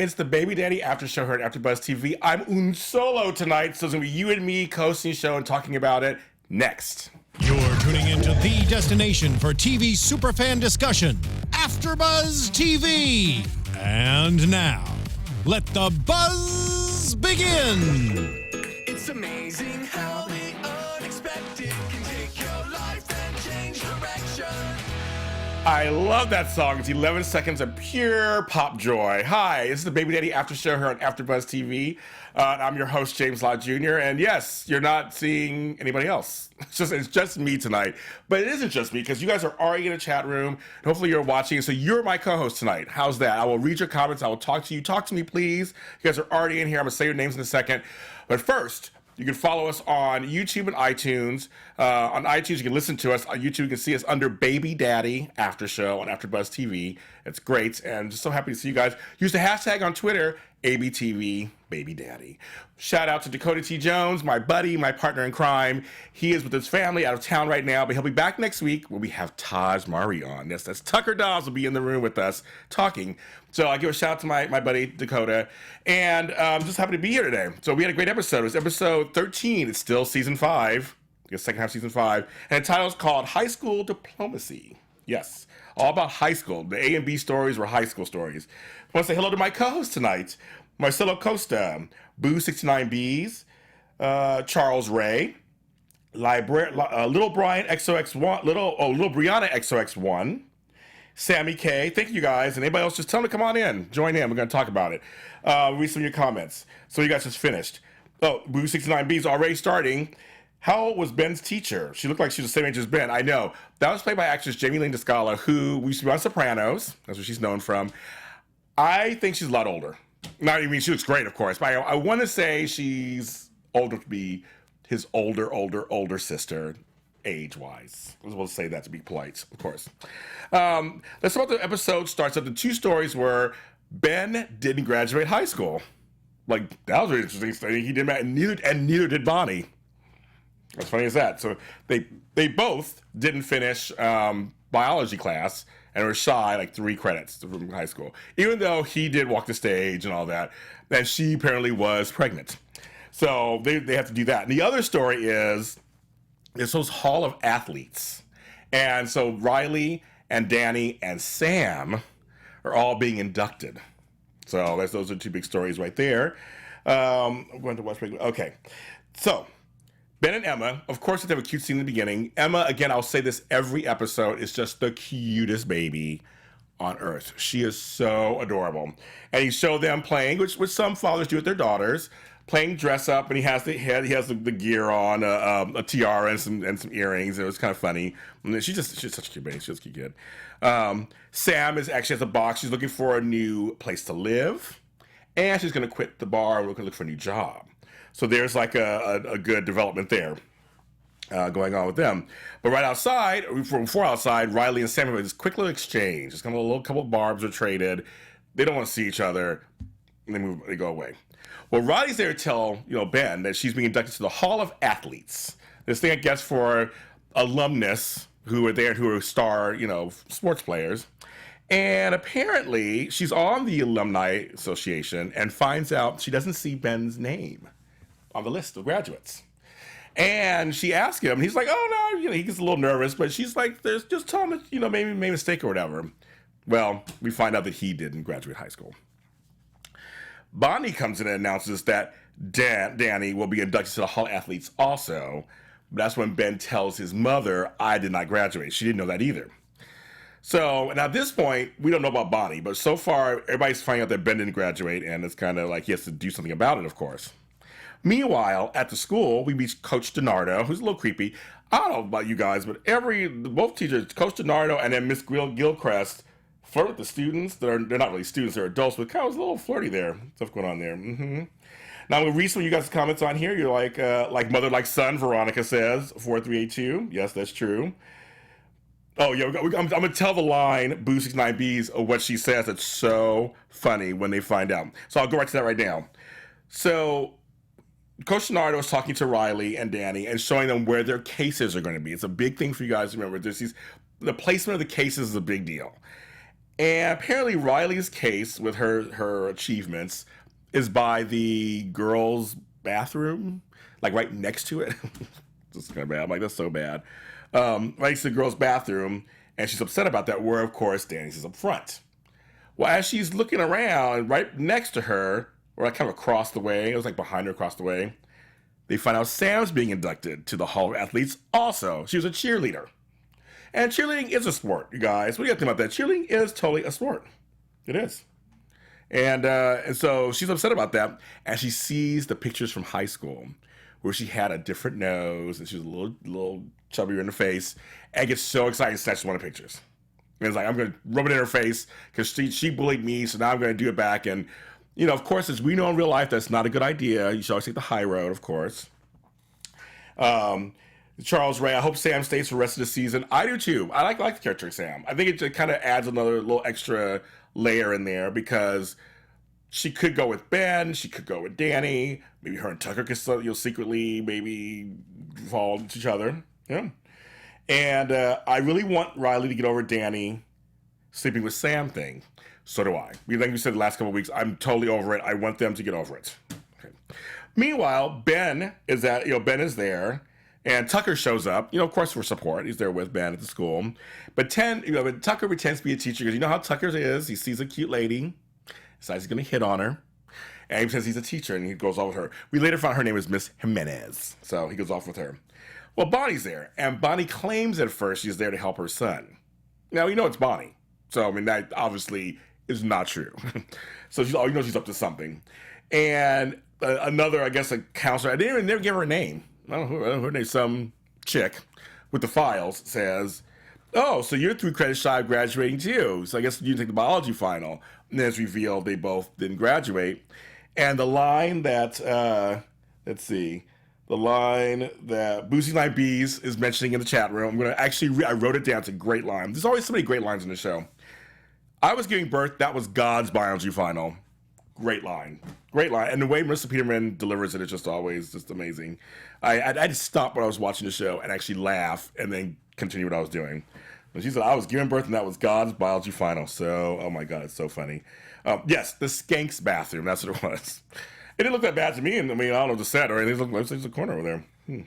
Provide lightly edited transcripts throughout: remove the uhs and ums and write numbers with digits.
It's the Baby Daddy After Show here at AfterBuzz TV. I'm un solo tonight, so it's going to be you and me hosting the show and talking about it next. You're tuning into the destination for TV superfan discussion, AfterBuzz TV. And now, let the buzz begin. It's amazing how the unexpected can take your life and change direction. I love that song. It's 11 seconds of pure pop joy. Hi, this is the Baby Daddy After Show here on AfterBuzz TV. I'm your host, James Lott Jr. And yes, you're not seeing anybody else. It's just me tonight. But it isn't just me because you guys are already in a chat room. And hopefully you're watching. So you're my co-host tonight. How's that? I will read your comments. I will talk to you. Talk to me, please. You guys are already in here. I'm going to say your names in a second. But first, you can follow us on YouTube and iTunes. On iTunes, you can listen to us. On YouTube, you can see us under Baby Daddy After Show on AfterBuzz TV. It's great, and just so happy to see you guys. Use the hashtag on Twitter, ABTV Baby Daddy. Shout out to Dakota T. Jones, my buddy, my partner in crime. He is with his family out of town right now, but he'll be back next week when we have Tahj Mowry on. Yes, that's Tucker Dawes will be in the room with us talking. So I give a shout out to my buddy Dakota, and I'm just happy to be here today. So we had a great episode. It was episode 13. It's still season 5. I guess second half of season 5. And the title is called High School Diplomacy. Yes, all about high school. The A and B stories were high school stories. I want to say hello to my co-host tonight, Marcelo Costa, Boo69Bs, Charles Ray, Little Brian XOX1, Little Brianna XOX1, Sammy K. Thank you guys. And anybody else, just tell them to come on in. Join in. We're going to talk about it. Read some of your comments. So you guys just finished. Oh, Boo69Bs already starting. How old was Ben's teacher? She looked like she was the same age as Ben. I know. That was played by actress Jamie Lynn Descala, who used to be on Sopranos. That's where she's known from. I think she's a lot older. Not, I mean, she looks great, of course, but I want to say she's older to be his older sister, age-wise. I was supposed to say that to be polite, of course. Let's talk about the episode starts up. The two stories were Ben didn't graduate high school. Like, that was really interesting. He didn't, and neither did Bonnie. As funny as that. So they both didn't finish biology class and were shy like 3 credits from high school. Even though he did walk the stage and all that, and she apparently was pregnant. So they have to do that. And the other story is it's those Hall of Athletes. And so Riley and Danny and Sam are all being inducted. So those are 2 big stories right there. I'm going to watch. Okay. So Ben and Emma, of course, they have a cute scene in the beginning. Emma, again, I'll say this every episode, is just the cutest baby on earth. She is so adorable. And he showed them playing, which some fathers do with their daughters, playing dress up, and he has the gear on, a tiara and some earrings. It was kind of funny. And she's such a cute baby. She's a cute kid. Sam actually has a box. She's looking for a new place to live, and she's going to quit the bar and look for a new job. So there's like a good development there going on with them. But right outside, before outside, Riley and Sam have this quick little exchange. Just kind of a couple of barbs are traded. They don't want to see each other. And they go away. Well, Riley's there to tell Ben that she's being inducted to the Hall of Athletes. This thing, I guess, for alumnus who are there, who are star, sports players. And apparently, she's on the Alumni Association and finds out she doesn't see Ben's name on the list of graduates. And she asks him, and he's like, oh, no, he gets a little nervous, but she's like, just tell him that, maybe made a mistake or whatever. Well, we find out that he didn't graduate high school. Bonnie comes in and announces that Danny will be inducted to the Hall of Athletes also. But that's when Ben tells his mother, I did not graduate. She didn't know that either. So, and at this point, we don't know about Bonnie, but so far, everybody's finding out that Ben didn't graduate, and it's kind of like he has to do something about it, of course. Meanwhile, at the school, we meet Coach Nardo, who's a little creepy. I don't know about you guys, but both teachers, Coach Nardo and then Miss Gilchrist, flirt with the students. They're not really students, they're adults, but kind of was a little flirty there. Stuff going on there. Mm-hmm. Now, I'm going to read some of you guys' comments on here. You're like mother, like son, Veronica says, 4382. Yes, that's true. Oh, yeah, I'm going to tell the line, Boo69Bs, of what she says. It's so funny when they find out. So I'll go right to that right now. So Coach Nardo is talking to Riley and Danny and showing them where their cases are going to be. It's a big thing for you guys to remember. The placement of the cases is a big deal. And apparently Riley's case with her achievements is by the girls' bathroom, like right next to it. This is kind of bad. I'm like, that's so bad. Right to the girls' bathroom, and she's upset about that, where, of course, Danny's is up front. Well, as she's looking around, right next to her, or like kind of across the way, it was like behind her across the way, they find out Sam's being inducted to the Hall of Athletes also. She was a cheerleader. And cheerleading is a sport, you guys. What do you think about that? Cheerleading is totally a sport. It is. And so she's upset about that, and she sees the pictures from high school where she had a different nose and she was a little chubbier in the face, and gets so excited and snatches one of the pictures. And it's like, I'm going to rub it in her face because she bullied me, so now I'm going to do it back. And, you know, of course, as we know in real life, that's not a good idea. You should always take the high road, of course. Charles Ray, I hope Sam stays for the rest of the season. I do too. I like the character of Sam. I think it kind of adds another little extra layer in there because she could go with Ben, she could go with Danny, maybe her and Tucker could secretly maybe fall into each other. Yeah. And I really want Riley to get over Danny sleeping with Sam thing. So do I. Like we said the last couple of weeks, I'm totally over it. I want them to get over it. Okay. Meanwhile, Ben is there. And Tucker shows up, of course, for support. He's there with Ben at the school. But Tucker pretends to be a teacher because you know how Tucker is. He sees a cute lady, decides he's going to hit on her. And he says he's a teacher, and he goes off with her. We later found her name was Miss Jimenez. So he goes off with her. Well, Bonnie's there. And Bonnie claims at first she's there to help her son. Now, it's Bonnie. So, that obviously is not true. So she's up to something. And another, I guess, a counselor. I didn't never give her a name. I don't know her name. Some chick with the files says, "Oh, so you're 3 credits shy of graduating too. So I guess you take the biology final." And then it's revealed they both didn't graduate. And the line that the line that Boozy Line Bees is mentioning in the chat room. I wrote it down. It's a great line. There's always so many great lines in the show. I was giving birth. That was God's biology final. Great line. Great line. And the way Marissa Peterman delivers it is just always just amazing. I just stopped when I was watching the show and actually laugh and then continue what I was doing. And she said, I was giving birth and that was God's biology final. So, oh my God, it's so funny. Yes, the Skanks bathroom. That's what it was. It didn't look that bad to me. And I don't know the set or anything. It looked like there's a corner over there.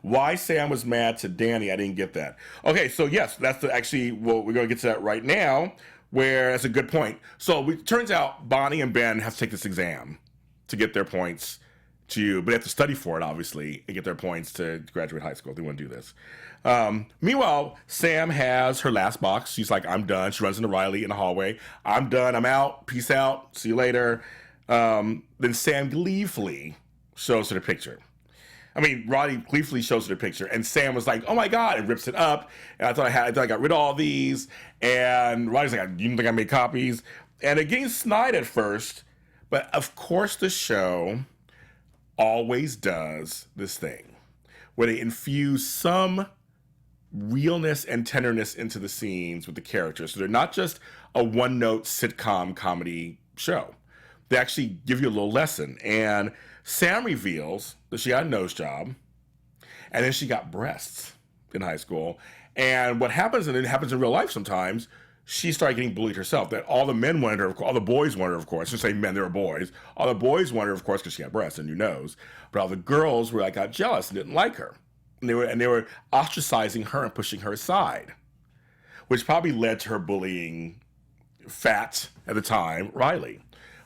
Why Sam was mad to Danny, I didn't get that. Okay, so yes, that's we're going to get to that right now. Where that's a good point. So it turns out Bonnie and Ben have to take this exam to get their points but they have to study for it, obviously, and get their points to graduate high school. They want to do this. Meanwhile, Sam has her last box. She's like, I'm done. She runs into Riley in the hallway. I'm done. I'm out. Peace out. See you later. Then Sam gleefully shows her the picture. Riley gleefully shows her the picture, and Sam was like, "Oh my God!" and rips it up. And I thought I got rid of all these. And Riley's like, "You don't think I made copies?" And it getting snide at first, but of course the show always does this thing where they infuse some realness and tenderness into the scenes with the characters. So they're not just a one-note sitcom comedy show. They actually give you a little lesson. And Sam reveals that she got a nose job, and then she got breasts in high school. And what happens, and it happens in real life sometimes, she started getting bullied herself. That all the men wanted her, all the boys wanted her, of course. I shouldn't say men, they were boys. All the boys wanted her, of course, because she got breasts and new nose. But all the girls got jealous and didn't like her. And they were ostracizing her and pushing her aside, which probably led to her bullying Fat, at the time, Riley.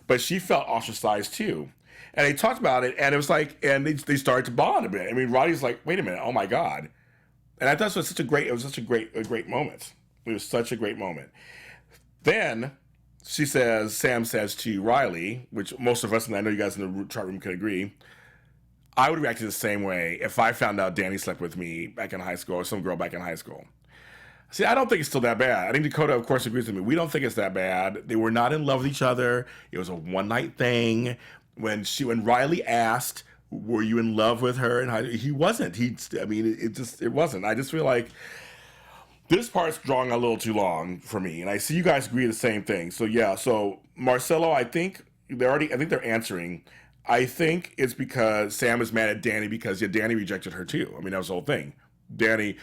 But she felt ostracized too. And they talked about it, and it was like, and they started to bond a bit. Riley's like, wait a minute, oh my God. And I thought it was such a great moment. It was such a great moment. Then Sam says to Riley, which most of us, and I know you guys in the chart room could agree, I would react the same way if I found out Danny slept with me back in high school or some girl back in high school. See, I don't think it's still that bad. I think Dakota, of course, agrees with me. We don't think it's that bad. They were not in love with each other. It was a one-night thing. When Riley asked, were you in love with her? And he wasn't. It wasn't. I just feel like this part's drawing a little too long for me. And I see you guys agree the same thing. So yeah, so Marcelo, I think they're answering. I think it's because Sam is mad at Danny because Danny rejected her too. That was the whole thing. Danny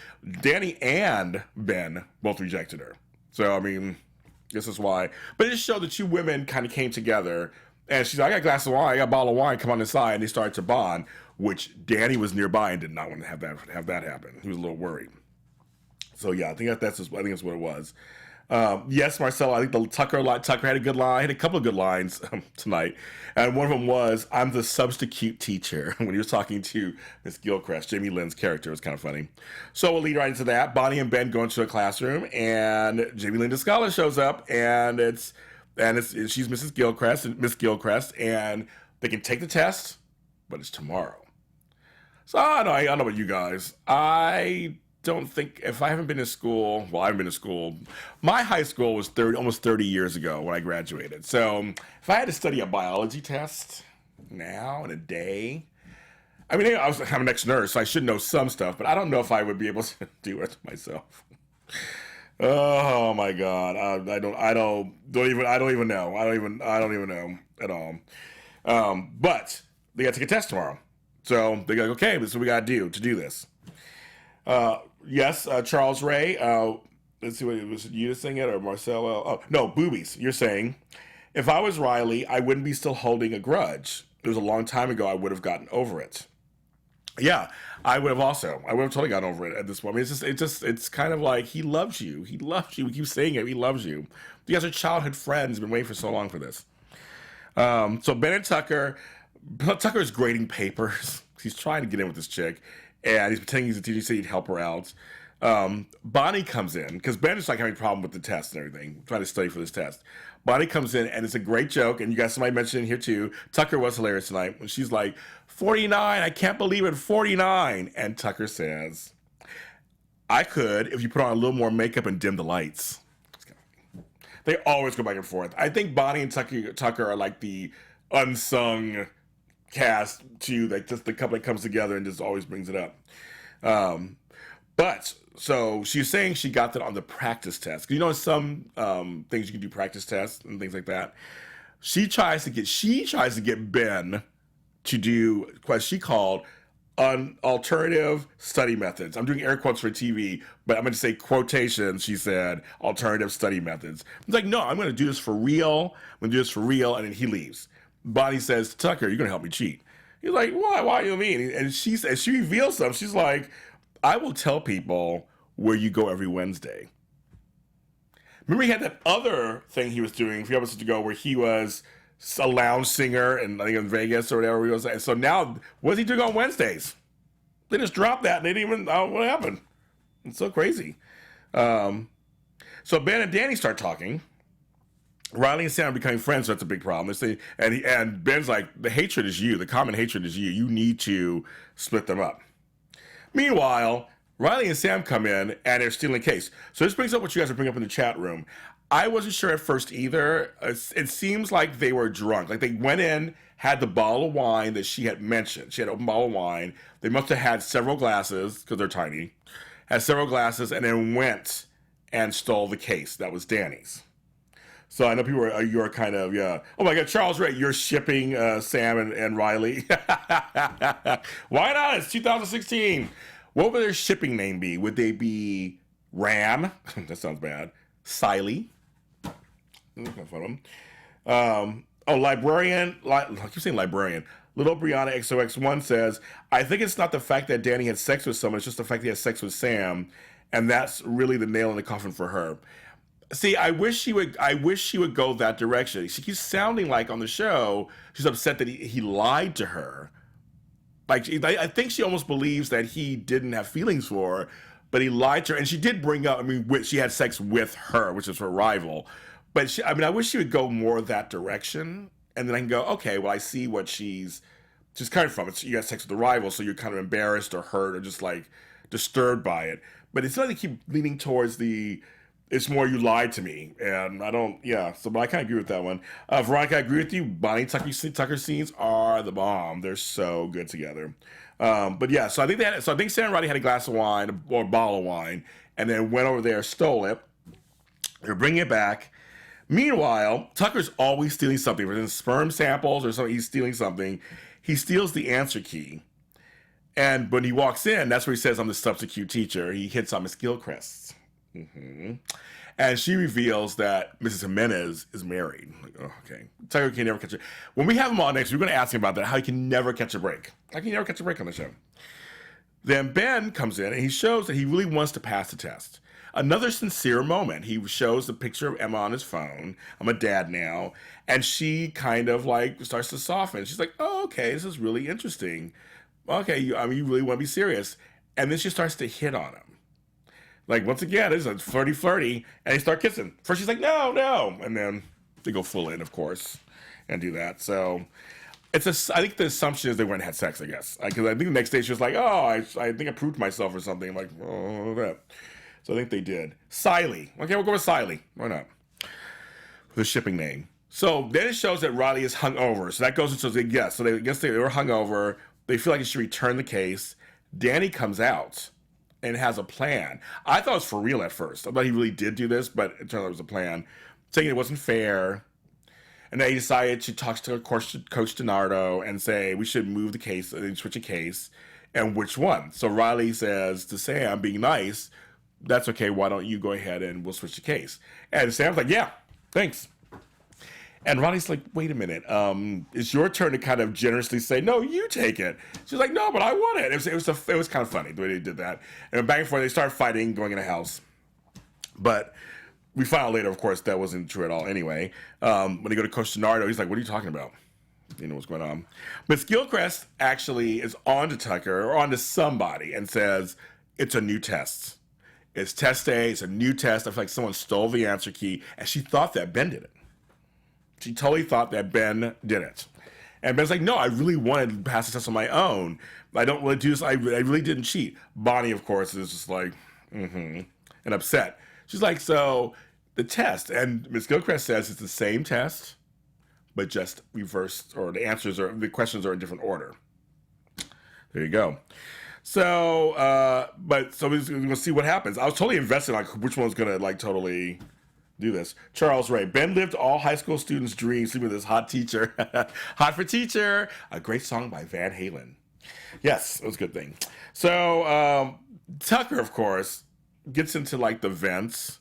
and Ben both rejected her. So, This is why. But it just showed the two women kind of came together. And she's like, I got a glass of wine, I got a bottle of wine, come on inside. And they started to bond, which Danny was nearby and did not want to have that happen. He was a little worried. So yeah, I think that's what it was. Yes, Marcella, I think the Tucker had a good line. Had a couple of good lines tonight. And one of them was, I'm the substitute teacher. When he was talking to Miss Gilchrist, Jamie Lynn's character. It was kind of funny. So we'll lead right into that. Bonnie and Ben go into a classroom, and Jamie Lynn Descala shows up, and she's Mrs. Gilchrist, Miss Gilchrist, and they can take the test, but it's tomorrow. So I don't know about you guys. I don't think, if I haven't been to school, well, I haven't been to school. My high school was almost 30 years ago when I graduated. So if I had to study a biology test now in a day, I mean, I'm an ex-nurse, so I should know some stuff, but I don't know if I would be able to do it myself. Oh my God, I don't even know. I don't even know at all. But they got to take a test tomorrow, so they go, okay, this is what we got to do this. Yes, Charles Ray. Let's see, was it you to sing it or Marcella? Oh, no, Boobies. You're saying, if I was Riley, I wouldn't be still holding a grudge. It was a long time ago. I would have gotten over it. Yeah, I would have totally gotten over it at this point. I mean, it's kind of like he loves you. He loves you. We keep saying it. He loves you. You guys are childhood friends. Been waiting for so long for this. So Ben and Tucker's grading papers. He's trying to get in with this chick. And he's pretending he's a teacher, so he'd help her out. Bonnie comes in, because Ben is like having a problem with the test and everything, trying to study for this test. Bonnie comes in, and it's a great joke, and you got somebody mentioned in here too. Tucker was hilarious tonight when she's like, 49, I can't believe it, 49. And Tucker says, I could if you put on a little more makeup and dim the lights. They always go back and forth. I think Bonnie and Tucker are like the unsung cast too, like just the couple that comes together and just always brings it up. But so she's saying she got that on the practice test. You know, some things you can do practice tests and things like that. She tries to get Ben to do what she called alternative study methods. I'm doing air quotes for TV, but I'm going to say quotations. She said alternative study methods. I'm like, no, I'm going to do this for real. I'm going to do this for real, and then he leaves. Bonnie says, Tucker, you're going to help me cheat. He's like, why do you mean? And she reveals something. She's like, I will tell people where you go every Wednesday. Remember he had that other thing he was doing a few episodes ago where he was a lounge singer and I think in Vegas or whatever he was. And so now, what's he doing on Wednesdays? They just dropped that and they didn't even know what happened. It's so crazy. So Ben and Danny start talking. Riley and Sam are becoming friends, so that's a big problem. They say, and Ben's like, the hatred is you. The common hatred is you. You need to split them up. Meanwhile, Riley and Sam come in, and they're stealing a case. So this brings up what you guys are bringing up in the chat room. I wasn't sure at first either. It seems like they were drunk. Like they went in, had the bottle of wine that she had mentioned. She had an open bottle of wine. They must have had several glasses, because they're tiny. Had several glasses, and then went and stole the case. That was Danny's. So I know people you're kind of, yeah. Oh my God, Charles Ray, you're shipping Sam and Riley. Why not? It's 2016. What would their shipping name be? Would they be Ram? That sounds bad. Siley. That's kind of fun. Librarian. I keep saying Librarian. Little Brianna XOX1 says, I think it's not the fact that Danny had sex with someone, it's just the fact that he had sex with Sam. And that's really the nail in the coffin for her. See, I wish she would go that direction. She keeps sounding like on the show she's upset that he lied to her. Like I think she almost believes that he didn't have feelings for her, but he lied to her. And she did bring up, she had sex with her, which is her rival. But I wish she would go more that direction, and then I can go, okay, well, I see what she's coming from. You got sex with the rival, so you're kind of embarrassed or hurt or just like disturbed by it. But it's not like they keep leaning towards it's more you lied to me, and I don't, yeah. So, but I kind of agree with that one. Veronica, I agree with you. Bonnie Tucker scenes are the bomb. They're so good together. But yeah, so I think Sam and Roddy had a glass of wine or a bottle of wine, and then went over there, stole it. They're bringing it back. Meanwhile, Tucker's always stealing something. Whether it's sperm samples or something, he's stealing something. He steals the answer key, and when he walks in, that's where he says, "I'm the substitute teacher." He hits on Miss Gilchrist. And she reveals that Mrs. Jimenez is married. Like, oh, okay. Tucker can never catch a... When we have him on next, we're going to ask him about that, how he can never catch a break. How can he never catch a break on the show? Then Ben comes in and he shows that he really wants to pass the test. Another sincere moment. He shows the picture of Emma on his phone. I'm a dad now. And she kind of like starts to soften. She's like, oh, okay, this is really interesting. Okay, you really want to be serious. And then she starts to hit on him. Like, once again, it's a flirty, and they start kissing. First, she's like, no. And then they go full in, of course, and do that. So, I think the assumption is they went and had sex, I guess. Because I think the next day she was like, oh, I think I proved myself or something. I'm like, oh, that. So I think they did. Siley. Okay, we'll go with Siley. Why not? The shipping name. So then it shows that Riley is hungover. So that goes into the guess. So they guess they were hungover. They feel like they should return the case. Danny comes out and has a plan. I thought it was for real at first. I thought he really did do this, but it turned out it was a plan. Saying it wasn't fair. And then he decided to talk to Coach Nardo and say, we should move the case, and switch a case. And which one? So Riley says to Sam, being nice, that's okay, why don't you go ahead and we'll switch the case. And Sam's like, yeah, thanks. And Ronnie's like, wait a minute, it's your turn to kind of generously say, no, you take it. She's like, no, but I want it. It was kind of funny the way they did that. And back and forth, they start fighting, going in a house. But we find out later, of course, that wasn't true at all anyway. When they go to Coach Nardo, he's like, what are you talking about? You know what's going on. But Skillcrest actually is on to Tucker, or on to somebody, and says, it's a new test. It's test day, it's a new test. I feel like someone stole the answer key, and she thought that Ben did it. She totally thought that Ben did it. And Ben's like, no, I really wanted to pass the test on my own. I don't really do this. I really didn't cheat. Bonnie, of course, is just like, and upset. She's like, so the test, and Ms. Gilchrist says it's the same test, but just reversed, or the questions are in different order. There you go. So, so we're going to see what happens. I was totally invested in like which one's going to like totally do this. Charles Ray. Ben lived all high school students' dreams, sleeping with his hot teacher. Hot for Teacher. A great song by Van Halen. Yes, it was a good thing. So, Tucker, of course, gets into like the vents,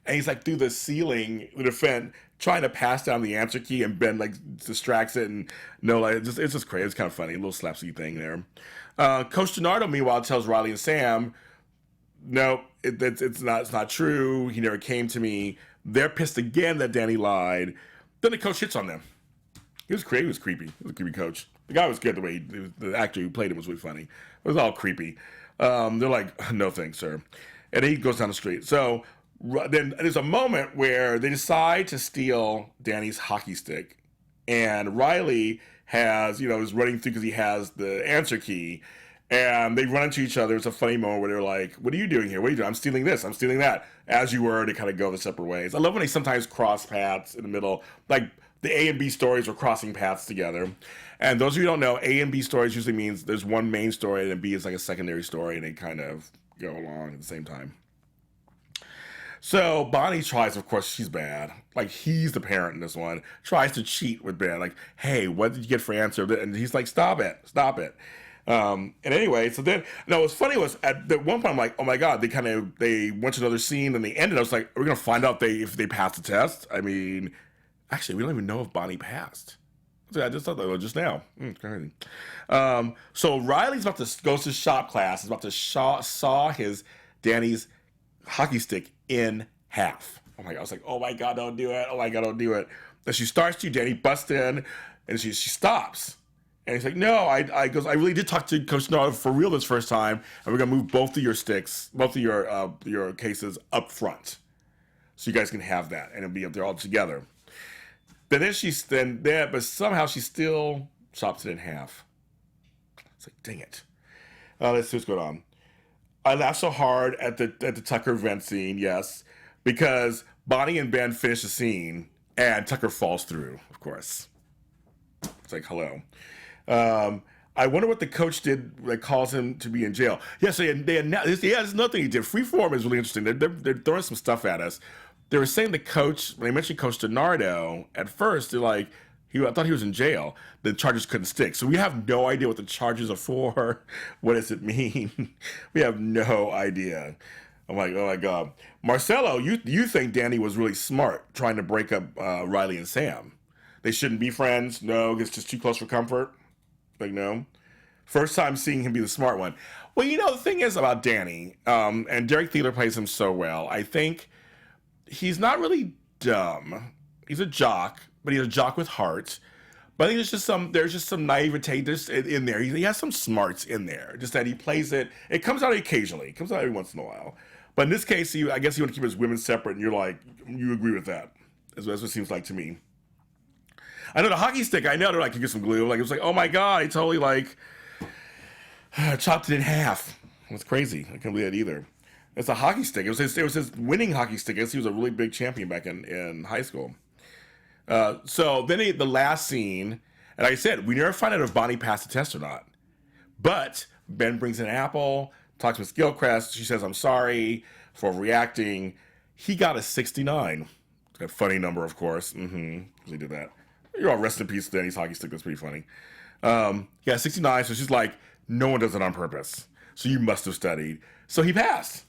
and he's like through the ceiling with a vent, trying to pass down the answer key, and Ben like distracts it, and it's just crazy. It's kind of funny, a little slapstick thing there. Coach DiNardo, meanwhile, tells Riley and Sam, no, it's not true. He never came to me. They're pissed again that Danny lied. Then the coach hits on them. He was creepy. He was a creepy coach. The guy was good the way the actor who played him was really funny. It was all creepy. They're like, no thanks, sir. And he goes down the street. So then there's a moment where they decide to steal Danny's hockey stick. And Riley is running through because he has the answer key. And they run into each other. It's a funny moment where they're like, what are you doing here? What are you doing? I'm stealing this. I'm stealing that. As you were, they kind of go the separate ways. I love when they sometimes cross paths in the middle. Like the A and B stories are crossing paths together. And those of you who don't know, A and B stories usually means there's one main story and then B is like a secondary story, and they kind of go along at the same time. So Bonnie tries, of course, she's bad. Like, he's the parent in this one. Tries to cheat with Ben. Like, hey, what did you get for answer? And he's like, stop it. And anyway, so then, what's funny was at the one point I'm like, oh my God, they went to another scene and they ended. I was like, are we going to find out if they passed the test? I mean, actually, we don't even know if Bonnie passed. I just thought that just now. Crazy. So Riley's about to go to shop class. He's about to saw Danny's hockey stick in half. Oh my God. I was like, oh my God, don't do it. Oh my God, don't do it. Then she starts to, Danny busts in, and she stops. And he's like, no, I really did talk to Coach Nardo for real this first time, and we're going to move both of your sticks, both of your cases up front. So you guys can have that, and it'll be up there all together. But then but somehow she still chops it in half. It's like, dang it. Let's see what's going on. I laughed so hard at the Tucker vent scene, yes, because Bonnie and Ben finish the scene, and Tucker falls through, of course. It's like, hello. I wonder what the coach did that caused him to be in jail. Yeah, so there's nothing he did. Freeform is really interesting. They're throwing some stuff at us. They were saying the coach, when they mentioned Coach DiNardo, at first, they're like, I thought he was in jail. The charges couldn't stick. So we have no idea what the charges are for. What does it mean? We have no idea. I'm like, oh my God. Marcelo, you think Danny was really smart trying to break up Riley and Sam. They shouldn't be friends. No, it's just too close for comfort. Like, no. First time seeing him be the smart one. Well, the thing is about Danny, and Derek Theler plays him so well, I think he's not really dumb. He's a jock, but he's a jock with heart. But I think there's just some naivete just in there. He has some smarts in there. Just that he plays it. It comes out occasionally. It comes out every once in a while. But in this case, I guess you want to keep his women separate, and you're like, you agree with that. That's what it seems like to me. I know the hockey stick. I know they're like, you get some glue. Like, it was like, oh my God, he totally like chopped it in half. It was crazy. I can't believe that either. It's a hockey stick. It was his winning hockey stick. I guess he was a really big champion back in high school. So then the last scene, and like I said, we never find out if Bonnie passed the test or not. But Ben brings in an apple, talks with Gilchrist. She says, I'm sorry for reacting. He got a 69. A funny number, of course. He did that. You're all rest in peace, Danny's hockey stick. That's pretty funny. He got 69, so she's like, no one does it on purpose. So you must have studied. So he passed.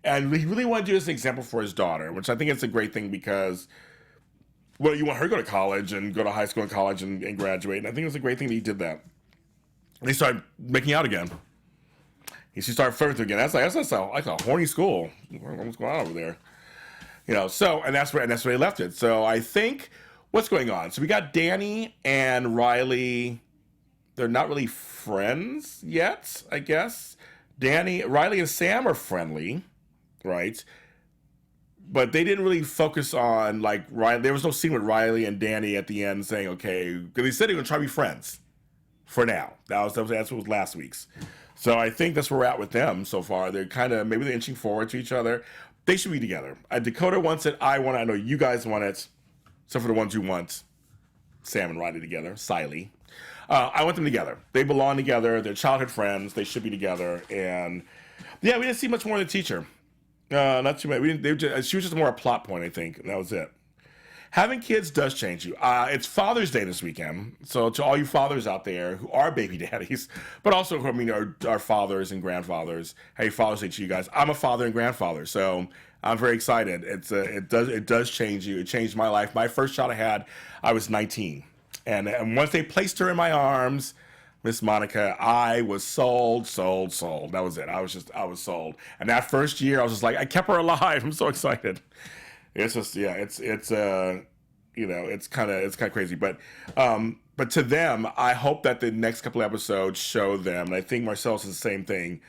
And he really wanted to do this as an example for his daughter, which I think is a great thing because, well, you want her to go to college and go to high school and college and graduate. And I think it was a great thing that he did that. And they started making out again. She started flirting again. That's like a horny school. What's going on over there? So, and that's where they left it. So I think, what's going on? So we got Danny and Riley. They're not really friends yet, I guess. Riley and Sam are friendly, right? But they didn't really focus on, like, Riley. There was no scene with Riley and Danny at the end saying, okay, because they said they were going to try to be friends for now. That's what was last week's. So I think that's where we're at with them so far. They're maybe they're inching forward to each other. They should be together. Dakota wants it. I want it. I know you guys want it. Except for the ones who want Sam and Riley together. Siley. I want them together. They belong together. They're childhood friends. They should be together. And yeah, we didn't see much more of the teacher. Not too much. She was just more a plot point, I think. And that was it. Having kids does change you. It's Father's Day this weekend. So to all you fathers out there who are baby daddies, but also, our fathers and grandfathers, hey, Father's Day to you guys. I'm a father and grandfather, so I'm very excited. It does change you. It changed my life. My first child I was 19. And once they placed her in my arms, Miss Monica, I was sold. That was it. I was sold. And that first year, I was just like, I kept her alive. I'm so excited. It's just, yeah, it's kind of crazy. But to them, I hope that the next couple episodes show them, and I think Marcel says the same thing,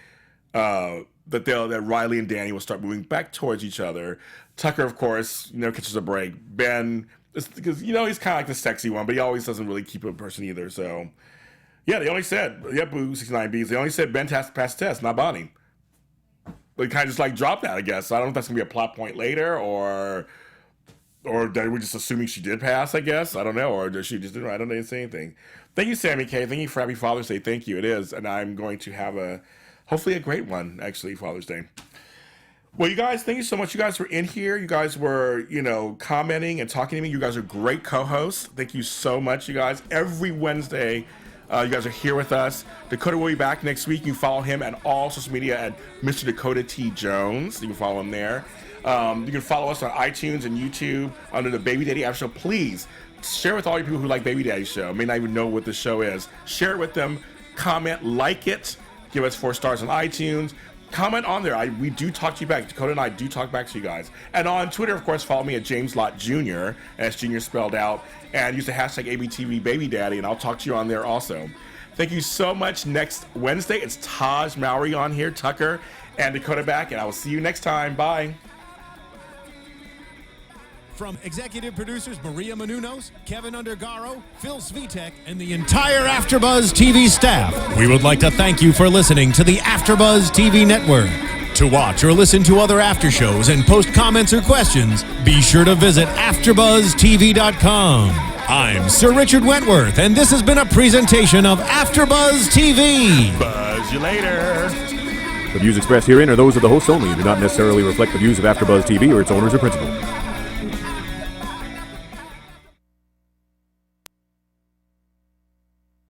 that Riley and Danny will start moving back towards each other. Tucker, of course, catches a break. Ben, because he's kind of like the sexy one, but he always doesn't really keep a person either. So yeah, they only said, boo, 69Bs. They only said Ben has to pass the test, not Bonnie. But kind of just like dropped that, I guess. So I don't know if that's gonna be a plot point later, or we're just assuming she did pass, I guess. I don't know, or does she just didn't? I don't know. Didn't say anything. Thank you, Sammy K. Thank you for Happy Father's Day. Thank you. It is, and I'm going to have hopefully a great one, actually, Father's Day. Well, you guys, thank you so much. You guys were in here. You guys were, commenting and talking to me. You guys are great co-hosts. Thank you so much, you guys. Every Wednesday, you guys are here with us. Dakota will be back next week. You can follow him at all social media at Mr. Dakota T. Jones. You can follow him there. You can follow us on iTunes and YouTube under the Baby Daddy After Show. Please share with all your people who like Baby Daddy Show. May not even know what the show is. Share it with them. Comment, like it. Give us 4 stars on iTunes. Comment on there. We do talk to you back. Dakota and I do talk back to you guys. And on Twitter, of course, follow me at James Lott Jr. And that's Jr. spelled out. And use the hashtag ABTV Baby Daddy, and I'll talk to you on there also. Thank you so much. Next Wednesday, it's Tahj Mowry on here, Tucker, and Dakota back. And I will see you next time. Bye. From executive producers Maria Menounos, Kevin Undergaro, Phil Svitek, and the entire AfterBuzz TV staff, we would like to thank you for listening to the AfterBuzz TV network. To watch or listen to other after shows and post comments or questions, be sure to visit AfterBuzzTV.com. I'm Sir Richard Wentworth, and this has been a presentation of AfterBuzz TV. Buzz you later. The views expressed herein are those of the hosts only and do not necessarily reflect the views of AfterBuzz TV or its owners or principals.